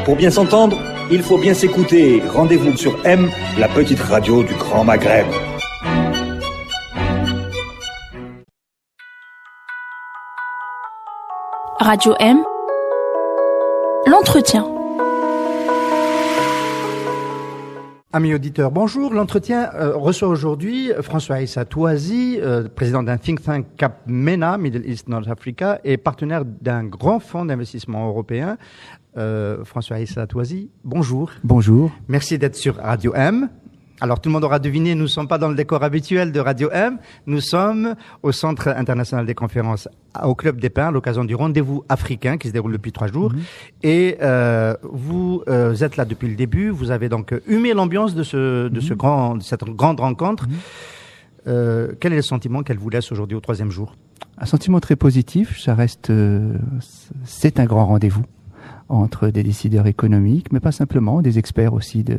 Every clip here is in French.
Pour bien s'entendre, il faut bien s'écouter. Rendez-vous sur M, la petite radio du Grand Maghreb. Radio M, l'entretien. Amis auditeurs, bonjour. L'entretien reçoit aujourd'hui François Issa Touazi, président d'un think tank Cap MENA, Middle East North Africa, et partenaire d'un grand fonds d'investissement européen. François Issa Touazi, bonjour. Bonjour. Merci d'être sur Radio M. Alors tout le monde aura deviné, nous ne sommes pas dans le décor habituel de Radio M, nous sommes au Centre international des conférences au Club des Pins à l'occasion du rendez-vous africain qui se déroule depuis 3 jours. Et vous êtes là depuis le début, vous avez donc humé l'ambiance de cette grande rencontre. Quel est le sentiment qu'elle vous laisse aujourd'hui au 3e jour? Un sentiment très positif, ça reste, c'est un grand rendez-vous entre des décideurs économiques, mais pas simplement, des experts aussi de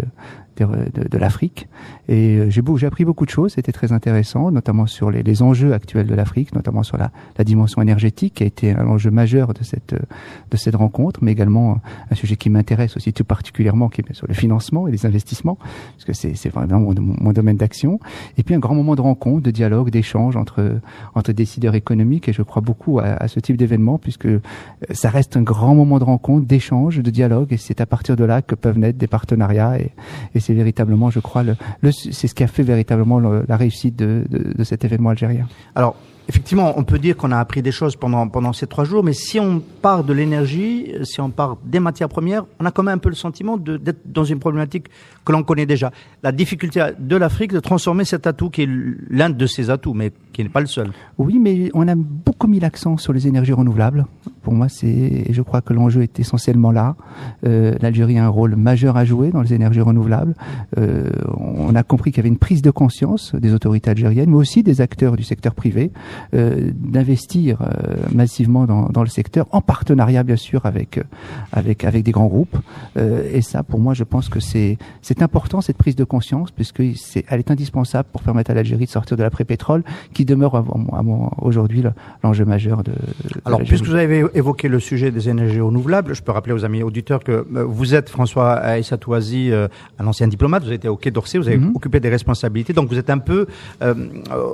l'Afrique. Et j'ai appris beaucoup de choses, c'était très intéressant, notamment sur les enjeux actuels de l'Afrique, notamment sur la dimension énergétique, qui a été un enjeu majeur de cette rencontre, mais également un sujet qui m'intéresse aussi tout particulièrement, qui est sur le financement et les investissements, parce que c'est vraiment mon domaine d'action. Et puis un grand moment de rencontre, de dialogue, d'échange entre décideurs économiques, et je crois beaucoup à ce type d'événement, puisque ça reste un grand moment de rencontre, d'échange, de dialogue, et c'est à partir de là que peuvent naître des partenariats, et c'est véritablement, je crois, c'est ce qui a fait véritablement la réussite de cet événement algérien. Alors, effectivement, on peut dire qu'on a appris des choses pendant ces 3 jours, mais si on part de l'énergie, si on part des matières premières, on a quand même un peu le sentiment d'être dans une problématique que l'on connaît déjà. La difficulté de l'Afrique de transformer cet atout qui est l'un de ses atouts, mais qui n'est pas le seul. Oui, mais on a beaucoup mis l'accent sur les énergies renouvelables. Pour moi, je crois que l'enjeu est essentiellement là. L'Algérie a un rôle majeur à jouer dans les énergies renouvelables. On a compris qu'il y avait une prise de conscience des autorités algériennes, mais aussi des acteurs du secteur privé, d'investir massivement dans le secteur, en partenariat bien sûr avec des grands groupes. Et ça, pour moi, je pense que c'est important, cette prise de conscience, puisque elle est indispensable pour permettre à l'Algérie de sortir de l'après-pétrole, qui demeure aujourd'hui l'enjeu majeur de Alors, puisque vous avez évoqué le sujet des énergies renouvelables, je peux rappeler aux amis auditeurs que vous êtes François Issa Touazi, un ancien diplomate, vous avez été au Quai d'Orsay, vous avez occupé des responsabilités, donc vous êtes un peu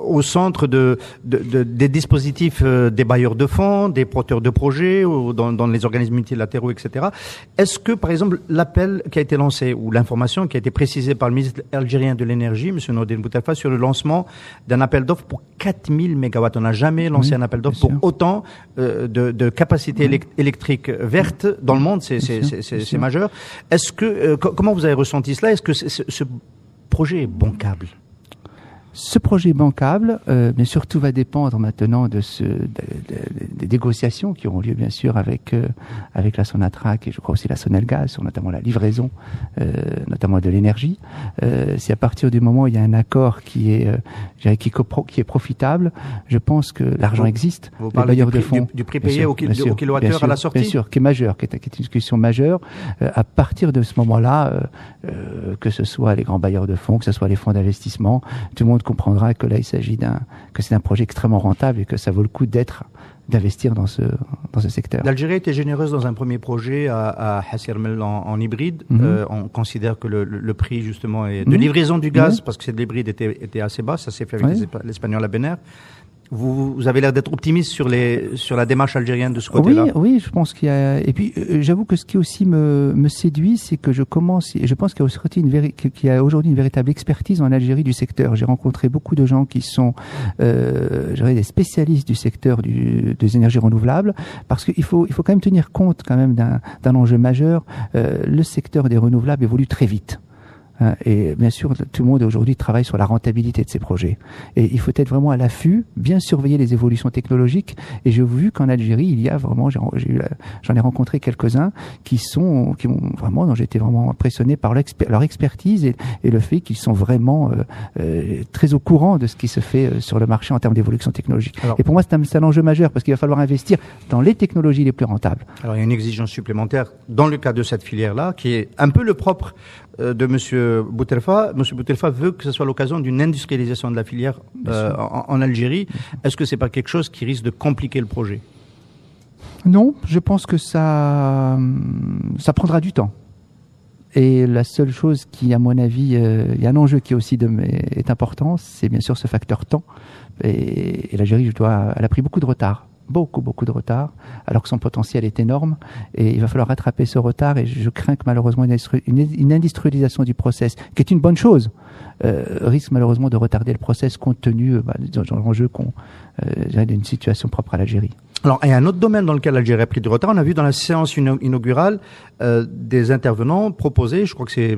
au centre des dispositifs des bailleurs de fonds, des porteurs de projets, ou dans les organismes multilatéraux, etc. Est-ce que, par exemple, l'appel qui a été lancé, ou l'information qui a été précisée par le ministre algérien de l'énergie, M. Nordine Boutelfa, sur le lancement d'un appel d'offres pour 4000 mégawatts. On n'a jamais lancé un appel d'offres pour autant de capacité électrique verte dans le monde, c'est majeur. Est-ce que, comment vous avez ressenti cela? Est-ce que ce projet est bancable? Ce projet est bancable, bien sûr, tout va dépendre maintenant des négociations qui auront lieu, bien sûr, avec la Sonatrach et je crois aussi la Sonelgaz, sur notamment la livraison, notamment de l'énergie. Si à partir du moment où il y a un accord qui est profitable, je pense que l'argent existe. Vous parlez du prix payé au kilowattheure à la sortie? Bien sûr, qui est majeur, qui est une discussion majeure. À partir de ce moment-là, que ce soit les grands bailleurs de fonds, que ce soit les fonds d'investissement, tout le monde comprendra que là il s'agit que c'est un projet extrêmement rentable et que ça vaut le coup d'investir dans ce secteur. L'Algérie était généreuse dans un premier projet à Hassirmel en hybride. On considère que le prix justement de livraison du gaz, parce que cet hybride était assez bas, ça s'est fait avec l'Espagnol Abener. Vous avez l'air d'être optimiste sur la démarche algérienne de ce côté-là. Oui, je pense qu'il y a. Et puis, j'avoue que ce qui aussi me séduit, c'est que je pense qu'il y a aujourd'hui une véritable expertise en Algérie du secteur. J'ai rencontré beaucoup de gens qui sont, des spécialistes du secteur des énergies renouvelables, parce qu'il faut quand même tenir compte quand même d'un enjeu majeur. Le secteur des renouvelables évolue très vite. Et bien sûr, tout le monde aujourd'hui travaille sur la rentabilité de ces projets. Et il faut être vraiment à l'affût, bien surveiller les évolutions technologiques. Et j'ai vu qu'en Algérie, il y a vraiment, j'en ai rencontré quelques-uns dont j'ai été vraiment impressionné par leur expertise et le fait qu'ils sont vraiment très au courant de ce qui se fait sur le marché en termes d'évolution technologique. Et pour moi, c'est un enjeu majeur parce qu'il va falloir investir dans les technologies les plus rentables. Alors, il y a une exigence supplémentaire dans le cas de cette filière-là, qui est un peu le propre de M. Boutelfa. M. Boutelfa veut que ce soit l'occasion d'une industrialisation de la filière en Algérie. Est-ce que c'est pas quelque chose qui risque de compliquer le projet? Non, je pense que ça prendra du temps. Et la seule chose qui, à mon avis, il y a un enjeu qui est important, c'est bien sûr ce facteur temps. Et l'Algérie, elle a pris beaucoup de retard. Beaucoup de retard, alors que son potentiel est énorme, et il va falloir rattraper ce retard, et je crains que malheureusement une industrialisation du process, qui est une bonne chose, risque malheureusement de retarder le process compte tenu de l'enjeu d'une situation propre à l'Algérie. Alors, il y a un autre domaine dans lequel l'Algérie a pris du retard. On a vu dans la séance inaugurale des intervenants proposer, je crois que c'est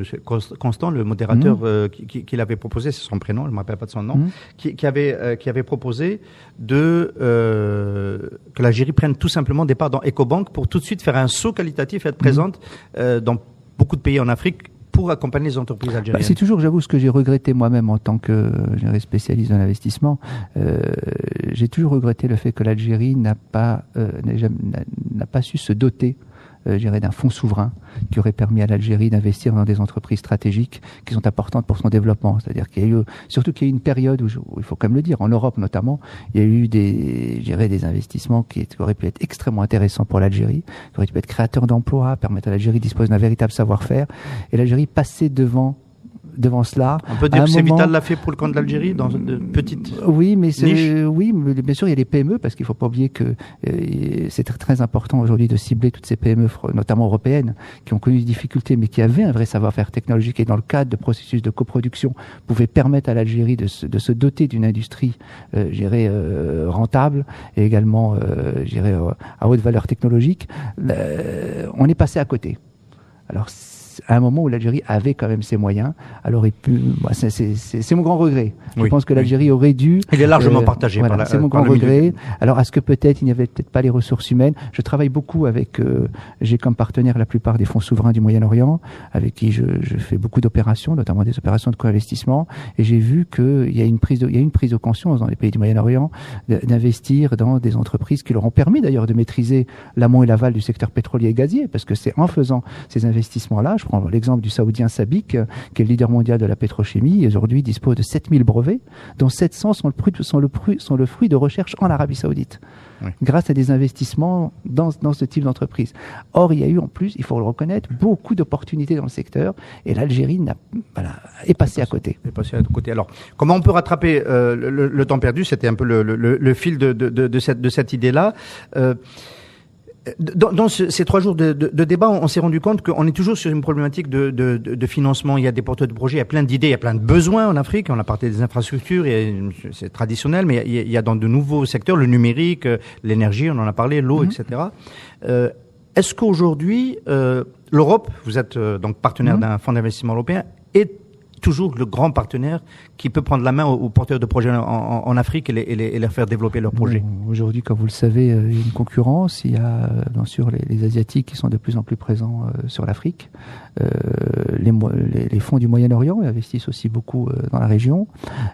Constant, le modérateur, qui l'avait proposé, c'est son prénom, je ne me rappelle pas de son nom, qui avait proposé que l'Algérie prenne tout simplement des parts dans Ecobank pour tout de suite faire un saut qualitatif et être présente dans beaucoup de pays en Afrique pour accompagner les entreprises algériennes. C'est toujours, j'avoue, ce que j'ai regretté moi-même en tant que spécialiste de l'investissement. J'ai toujours regretté le fait que l'Algérie n'a pas su se doter d'un fonds souverain qui aurait permis à l'Algérie d'investir dans des entreprises stratégiques qui sont importantes pour son développement. C'est-à-dire qu'il y a eu, surtout qu'il y a eu une période où il faut quand même le dire, en Europe notamment, il y a eu des investissements qui auraient pu être extrêmement intéressants pour l'Algérie, qui auraient pu être créateurs d'emplois, permettre à l'Algérie de disposer d'un véritable savoir-faire, et l'Algérie passait devant cela. On peut dire que Vital l'a fait pour le compte de l'Algérie dans une petite oui, mais niche. Oui, mais bien sûr, il y a les PME, parce qu'il ne faut pas oublier que c'est très important aujourd'hui de cibler toutes ces PME, notamment européennes, qui ont connu des difficultés, mais qui avaient un vrai savoir-faire technologique, et dans le cadre de processus de coproduction, pouvaient permettre à l'Algérie de se doter d'une industrie, rentable, et également, à haute valeur technologique. On est passé à côté. Alors, à un moment où l'Algérie avait quand même ses moyens, alors c'est mon grand regret. Je pense que l'Algérie aurait dû... Il est largement partagé par la... C'est mon grand regret. Alors, est-ce que peut-être il n'y avait peut-être pas les ressources humaines? Je travaille beaucoup avec... j'ai comme partenaire la plupart des fonds souverains du Moyen-Orient, avec qui je fais beaucoup d'opérations, notamment des opérations de co-investissement, et j'ai vu qu'il y a une prise de conscience dans les pays du Moyen-Orient d'investir dans des entreprises qui leur ont permis d'ailleurs de maîtriser l'amont et l'aval du secteur pétrolier et gazier, parce que c'est en faisant ces investissements-là, je prends l'exemple du Saoudien SABIC, qui est le leader mondial de la pétrochimie, et aujourd'hui dispose de 7000 brevets, dont 700 sont le fruit de recherche en Arabie Saoudite, grâce à des investissements dans ce type d'entreprise. Or, il y a eu en plus, il faut le reconnaître, beaucoup d'opportunités dans le secteur, et l'Algérie est passée à côté. Alors, comment on peut rattraper le temps perdu? C'était un peu le fil de cette idée-là. Dans ces 3 jours de débat, on s'est rendu compte qu'on est toujours sur une problématique de financement. Il y a des porteurs de projets, il y a plein d'idées, il y a plein de besoins en Afrique. On a parlé des infrastructures, c'est traditionnel, mais il y a dans de nouveaux secteurs, le numérique, l'énergie, on en a parlé, l'eau, etc. Est-ce qu'aujourd'hui, l'Europe, vous êtes donc partenaire d'un fonds d'investissement européen, est toujours le grand partenaire qui peut prendre la main aux porteurs de projets en Afrique et les faire développer leurs projets? Aujourd'hui, comme vous le savez, il y a une concurrence. Il y a bien sûr les Asiatiques qui sont de plus en plus présents sur l'Afrique. Les fonds du Moyen-Orient investissent aussi beaucoup dans la région.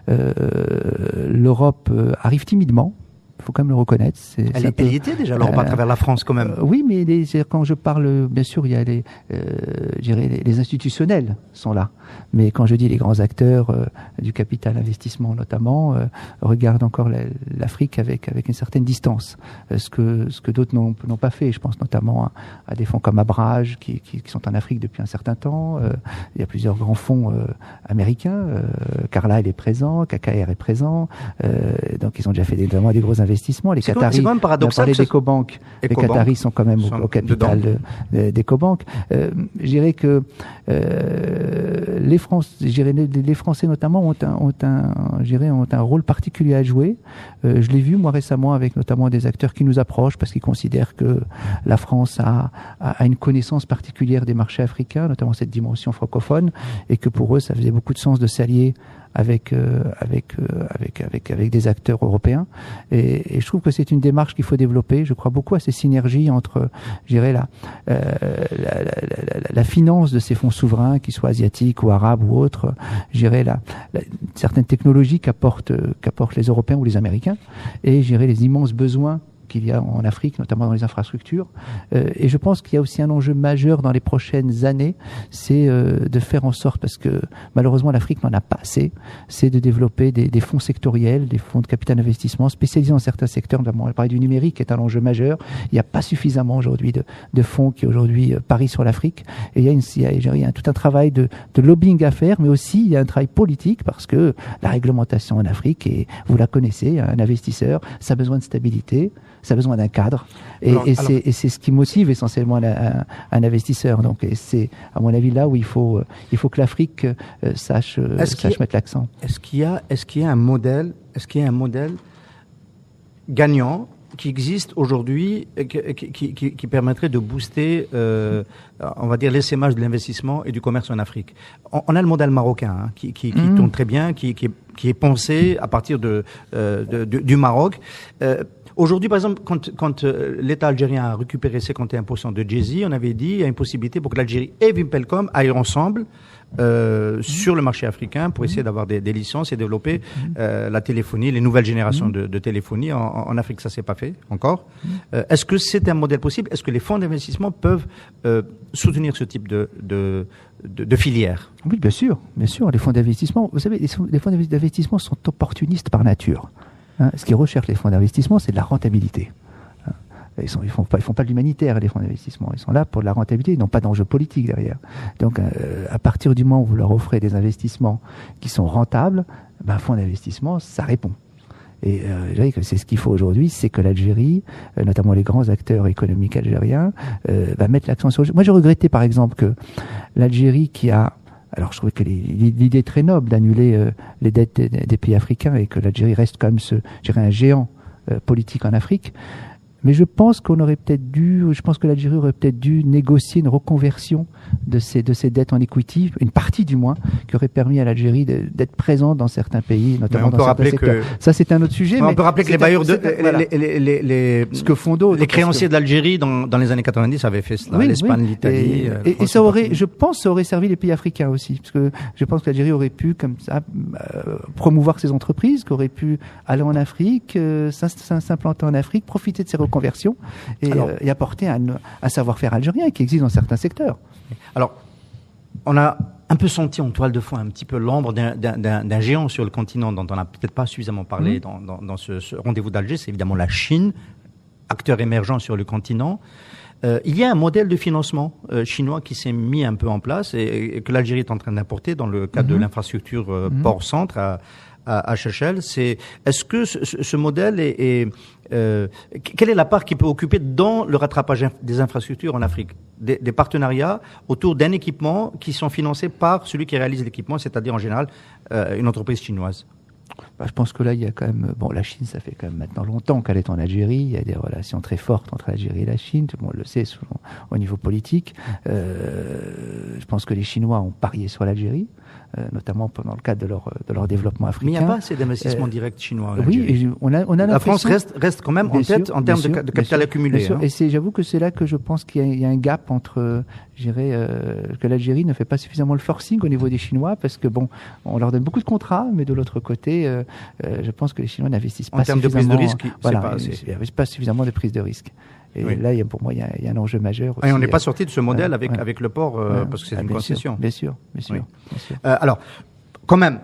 L'Europe arrive timidement. Il faut quand même le reconnaître. Elle y était déjà, l'Europe à travers la France quand même. Oui, mais quand je parle, bien sûr, il y a les institutionnels sont là. Mais quand je dis les grands acteurs du capital investissement notamment, regardent encore l'Afrique avec une certaine distance. Ce que d'autres n'ont pas fait. Je pense notamment à des fonds comme Abrage qui sont en Afrique depuis un certain temps. Il y a plusieurs grands fonds américains. Carlyle est présent, KKR est présent. Donc ils ont déjà fait des gros investissements. Les Qataris, c'est quand même paradoxal. On parlait d'Ecobank. Les Qataris sont quand même au capital d'Ecobank. Je dirais que les Français notamment ont un rôle particulier à jouer. Je l'ai vu moi récemment avec notamment des acteurs qui nous approchent parce qu'ils considèrent que la France a une connaissance particulière des marchés africains, notamment cette dimension francophone, et que pour eux ça faisait beaucoup de sens de s'allier avec des acteurs européens, et je trouve que c'est une démarche qu'il faut développer. Je crois beaucoup à ces synergies entre, je dirais, la finance de ces fonds souverains, qu'ils soient asiatiques ou arabes ou autres, je dirais certaines technologies qu'apportent les Européens ou les Américains, et je dirais les immenses besoins qu'il y a en Afrique, notamment dans les infrastructures. Et je pense qu'il y a aussi un enjeu majeur dans les prochaines années, c'est de faire en sorte, parce que malheureusement l'Afrique n'en a pas assez, c'est de développer des fonds sectoriels, des fonds de capital d'investissement spécialisés dans certains secteurs. Notamment, on va parler du numérique, qui est un enjeu majeur. Il n'y a pas suffisamment aujourd'hui de fonds qui aujourd'hui parient sur l'Afrique. Et il y a tout un travail de lobbying à faire, mais aussi il y a un travail politique, parce que la réglementation en Afrique, et vous la connaissez, un investisseur, ça a besoin de stabilité, ça a besoin d'un cadre, et c'est ce qui motive essentiellement un investisseur. Donc, et c'est à mon avis là où il faut que l'Afrique sache mettre l'accent. Est-ce qu'il y a un modèle gagnant qui existe aujourd'hui, qui permettrait de booster, on va dire, l'essaimage de l'investissement et du commerce en Afrique? On a le modèle marocain, qui tourne très bien, qui est pensé à partir du Maroc. Aujourd'hui, par exemple, quand l'État algérien a récupéré 51% de Djezzy, on avait dit il y a une possibilité pour que l'Algérie et Wimpelcom aillent ensemble sur le marché africain pour essayer d'avoir des licences et développer la téléphonie, les nouvelles générations de téléphonie. En Afrique, ça s'est pas fait encore. Est-ce que c'est un modèle possible? Est-ce que les fonds d'investissement peuvent soutenir ce type de filière? Oui, bien sûr. Les fonds d'investissement, vous savez, les fonds d'investissement sont opportunistes par nature. Ce qu'ils recherchent, les fonds d'investissement, c'est de la rentabilité. Ils font pas de l'humanitaire, les fonds d'investissement. Ils sont là pour de la rentabilité. Ils n'ont pas d'enjeu politique derrière. Donc, à partir du moment où vous leur offrez des investissements qui sont rentables, un fonds d'investissement, ça répond. Et je dirais que c'est ce qu'il faut aujourd'hui, c'est que l'Algérie, notamment les grands acteurs économiques algériens, va mettre l'accent sur. Moi, j'ai regretté, par exemple, que l'Algérie alors, je trouvais que l'idée très noble d'annuler les dettes des pays africains et que l'Algérie reste quand même un géant politique en Afrique. Mais je pense que l'Algérie aurait peut-être dû négocier une reconversion de ces dettes en equity, une partie du moins, qui aurait permis à l'Algérie d'être présente dans certains pays, notamment dans certains secteurs. Ça, c'est un autre sujet. Mais on peut rappeler que les bailleurs ce que font d'autres, les créanciers de l'Algérie dans les années 90 avaient fait cela, l'Espagne, l'Italie. Et ça aurait, je pense, ça aurait servi les pays africains aussi, parce que je pense que l'Algérie aurait pu, comme ça, promouvoir ses entreprises, qui aurait pu aller en Afrique, s'implanter en Afrique, profiter de ses reconversion et apporter un savoir-faire algérien qui existe dans certains secteurs. Alors, on a un peu senti en toile de fond un petit peu l'ombre d'un géant sur le continent dont on n'a peut-être pas suffisamment parlé dans ce rendez-vous d'Alger, c'est évidemment la Chine, acteur émergent sur le continent. Il y a un modèle de financement chinois qui s'est mis un peu en place et que l'Algérie est en train d'importer dans le cadre de l'infrastructure port-centre à Chechel. Est-ce que ce modèle quelle est la part qu'il peut occuper dans le rattrapage des infrastructures en Afrique? Des partenariats autour d'un équipement qui sont financés par celui qui réalise l'équipement, c'est-à-dire en général une entreprise chinoise. Je pense que là, il y a quand même... la Chine, ça fait quand même maintenant longtemps qu'elle est en Algérie. Il y a des relations très fortes entre l'Algérie et la Chine. Tout le monde le sait au niveau politique. Je pense que les Chinois ont parié sur l'Algérie, notamment pendant le cadre de leur développement africain. Mais il n'y a pas assez d'investissements directs chinois en Algérie. Oui, on a la France reste quand même en tête en termes de capital accumulé. Et j'avoue que c'est là que je pense qu'il y a un gap entre... que l'Algérie ne fait pas suffisamment le forcing au niveau des Chinois, parce que on leur donne beaucoup de contrats, mais de l'autre côté, je pense que les Chinois n'investissent pas suffisamment. En termes de prise de risque, il n'y a pas suffisamment de prise de risque. Et là, pour moi, il y a un enjeu majeur aussi. Et on n'est pas sorti de ce modèle avec le port, parce que c'est une concession. Bien sûr. Alors, quand même,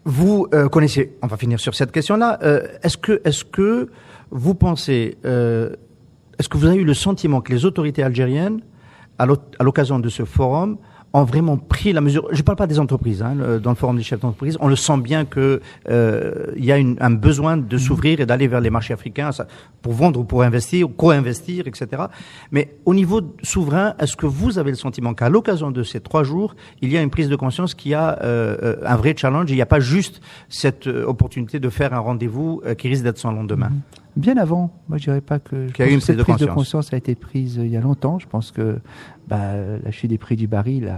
vous connaissez, on va finir sur cette question-là, est-ce que vous pensez, est-ce que vous avez eu le sentiment que les autorités algériennes, à l'occasion de ce forum, ont vraiment pris la mesure. Je ne parle pas des entreprises, dans le forum des chefs d'entreprise, on le sent bien que il y a un besoin de s'ouvrir et d'aller vers les marchés africains pour vendre ou pour investir, ou co-investir, etc. Mais au niveau souverain, est-ce que vous avez le sentiment qu'à l'occasion de ces 3 jours, il y a une prise de conscience qu'il y a un vrai challenge, il n'y a pas juste cette opportunité de faire un rendez-vous qui risque d'être sans lendemain? Bien avant, moi je dirais pas que cette prise de conscience a été prise il y a longtemps. Je pense que la chute des prix du baril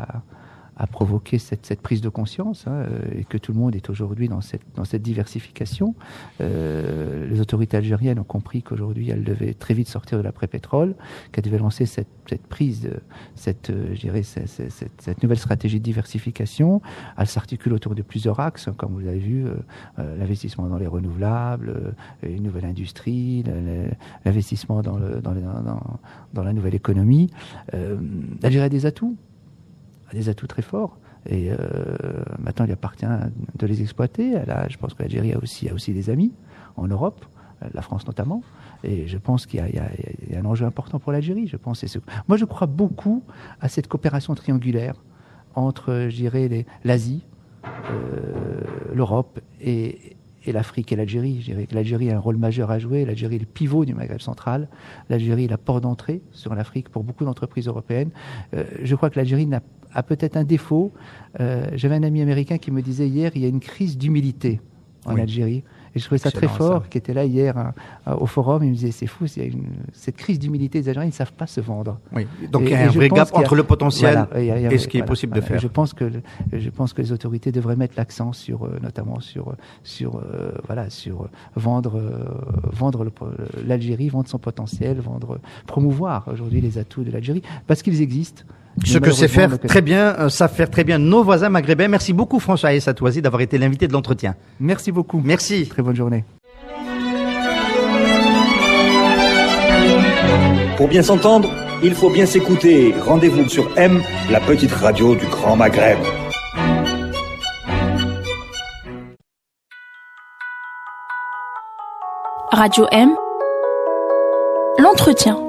provoqué cette prise de conscience, et que tout le monde est aujourd'hui dans cette diversification. Les autorités algériennes ont compris qu'aujourd'hui elles devaient très vite sortir de l'après-pétrole, qu'elles devaient lancer cette prise, cette nouvelle stratégie de diversification. Elle s'articule autour de plusieurs axes, comme vous avez vu, l'investissement dans les renouvelables, une nouvelle industrie, l'investissement dans la nouvelle économie. L'Algérie a des atouts très forts. Et maintenant, il appartient de les exploiter. Je pense que l'Algérie a aussi des amis en Europe, la France notamment. Et je pense qu'il y a un enjeu important pour l'Algérie. Moi, je crois beaucoup à cette coopération triangulaire entre, je dirais, l'Asie, l'Europe et l'Afrique et l'Algérie. Je dirais que l'Algérie a un rôle majeur à jouer. L'Algérie est le pivot du Maghreb central. L'Algérie est la porte d'entrée sur l'Afrique pour beaucoup d'entreprises européennes. Je crois que l'Algérie a peut-être un défaut. J'avais un ami américain qui me disait hier, il y a une crise d'humilité en Algérie. Et je trouvais ça très fort, qui était là hier au forum. Il me disait, c'est fou, cette crise d'humilité des Algériens, ils ne savent pas se vendre. Oui. Donc il y a un vrai gap entre le potentiel et ce qui est possible de faire. Je pense que les autorités devraient mettre l'accent notamment sur vendre l'Algérie, vendre son potentiel, promouvoir aujourd'hui les atouts de l'Algérie, parce qu'ils existent. Ce que sait faire très bien, savent faire très bien nos voisins maghrébins. Merci beaucoup François Essa Touazi d'avoir été l'invité de l'entretien. Merci beaucoup. Merci. Très bonne journée. Pour bien s'entendre, il faut bien s'écouter. Rendez-vous sur M, la petite radio du Grand Maghreb. Radio M, l'entretien.